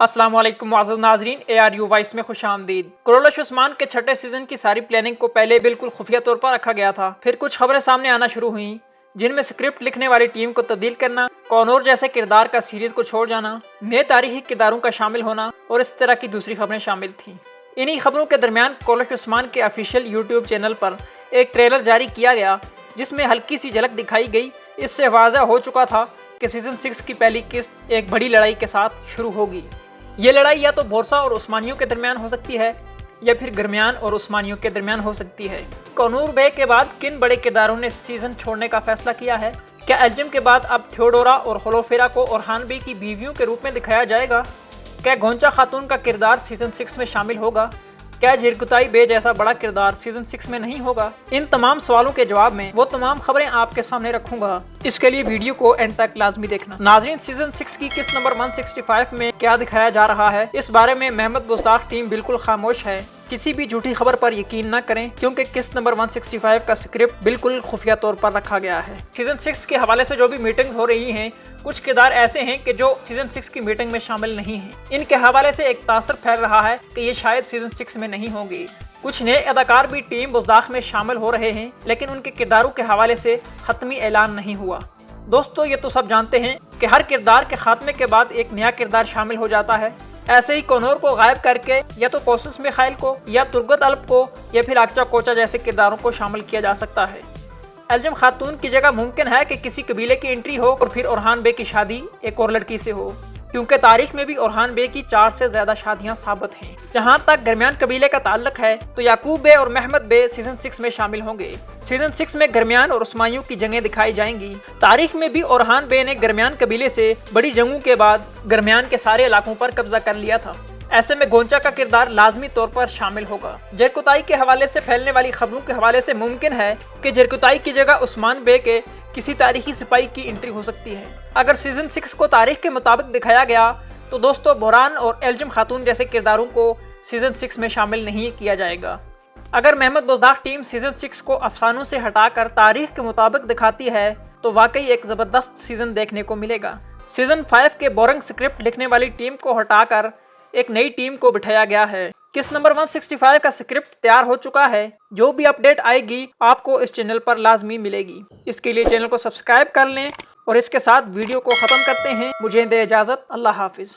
अस्सलाम वालेकुम मुअज़्ज़ज़ नाज़रीन, ARU वॉइस में खुश आमदीद। कुरैश उस्मान के छठे सीज़न की सारी प्लानिंग को पहले बिल्कुल खुफिया तौर पर रखा गया था। फिर कुछ खबरें सामने आना शुरू हुई जिनमें स्क्रिप्ट लिखने वाली टीम को तब्दील करना, कॉनोर जैसे किरदार का सीरीज को छोड़ जाना, नए तारीखी किरदारों का शामिल होना और इस तरह की दूसरी खबरें शामिल थीं। इन्हीं खबरों के दरमियान कुरैश उस्मान के ऑफिशियल यूट्यूब चैनल पर एक ट्रेलर जारी किया गया जिसमें हल्की सी झलक दिखाई गई। इससे वाज़ह हो चुका था कि सीज़न 6 की पहली किस्त एक बड़ी लड़ाई के साथ शुरू होगी। ये लड़ाई या तो बोरसा और उस्मानियों के दरमियान हो सकती है या फिर गरमियान और उस्मानियों के दरमियान हो सकती है। कॉनूर बे के बाद किन बड़े किरदारों ने सीज़न छोड़ने का फैसला किया है? क्या एल्जिम के बाद अब थियोडोरा और होलोफेरा को ओरहान बे की बीवियों के रूप में दिखाया जाएगा? क्या गोंचा खातून का किरदार सीज़न 6 में शामिल होगा? क्या झिरकुताई बे जैसा बड़ा किरदार सीज़न 6 में नहीं होगा? इन तमाम सवालों के जवाब में वो तमाम खबरें आपके सामने रखूंगा। इसके लिए वीडियो को एंड तक लाजमी देखना। नाज़रीन, सीज़न 6 की किस्त नंबर 165 में क्या दिखाया जा रहा है, इस बारे में महमद गुस्ताख टीम बिल्कुल खामोश है। किसी भी झूठी खबर पर यकीन न करें क्योंकि किस्त नंबर 165 का स्क्रिप्ट बिल्कुल खुफिया तौर पर रखा गया है। सीज़न 6 के हवाले से जो भी मीटिंग्स हो रही हैं, कुछ किरदार ऐसे हैं कि जो सीज़न 6 की मीटिंग में शामिल नहीं हैं। इनके हवाले से एक तासर फैल रहा है कि ये शायद सीज़न 6 में नहीं होंगे। कुछ नए अदाकार भी टीम बुज़दाख में शामिल हो रहे हैं, लेकिन उनके किरदारों के हवाले से हतमी ऐलान नहीं हुआ। दोस्तों, ये तो सब जानते हैं कि हर किरदार के खात्मे के बाद एक नया किरदार शामिल हो जाता है। ऐसे ही कॉनोर को गायब करके या तो कोसस मिखाइल को या तुर्गत अल्प को या फिर आक्चा कोचा जैसे किरदारों को शामिल किया जा सकता है। एल्जिम खातून की जगह मुमकिन है कि किसी कबीले की एंट्री हो और फिर ओरहान बे की शादी एक और लड़की से हो, क्योंकि तारीख में भी ओरहान बे की 4 से ज्यादा शादियां साबित हैं। जहां तक गरमियान कबीले का ताल्लुक है तो याकूब बे और महमद बे सीज़न 6 में शामिल होंगे। सीज़न 6 में गरमियान और उस्मानियों की जंगें दिखाई जाएंगी। तारीख में भी ओरहान बे ने गरमियान कबीले से बड़ी जंगों के बाद गरमियान के सारे इलाकों पर कब्जा कर लिया था। ऐसे में गोंचा का किरदार लाजमी तौर पर शामिल होगा। झिरकुताई के हवाले से फैलने वाली खबरों के हवाले से मुमकिन है कि झिरकुताई की जगह उस्मान बे के किसी तारीखी सिपाही की एंट्री हो सकती है। अगर सीज़न 6 को तारीख के मुताबिक दिखाया गया तो दोस्तों बोरान और एल्जिम खातून जैसे किरदारों को सीज़न 6 में शामिल नहीं किया जाएगा। अगर महमद बुज़दाख टीम सीज़न 6 को अफसानों से हटाकर तारीख के मुताबिक दिखाती है तो वाकई एक ज़बरदस्त सीज़न देखने को मिलेगा। सीज़न 5 के बोरिंग स्क्रिप्ट लिखने वाली टीम को हटाकर एक नई टीम को बिठाया गया है। किस्त नंबर 165 का स्क्रिप्ट तैयार हो चुका है। जो भी अपडेट आएगी आपको इस चैनल पर लाजमी मिलेगी। इसके लिए चैनल को सब्सक्राइब कर लें और इसके साथ वीडियो को ख़त्म करते हैं। मुझे दे इजाज़त। अल्लाह हाफिज़।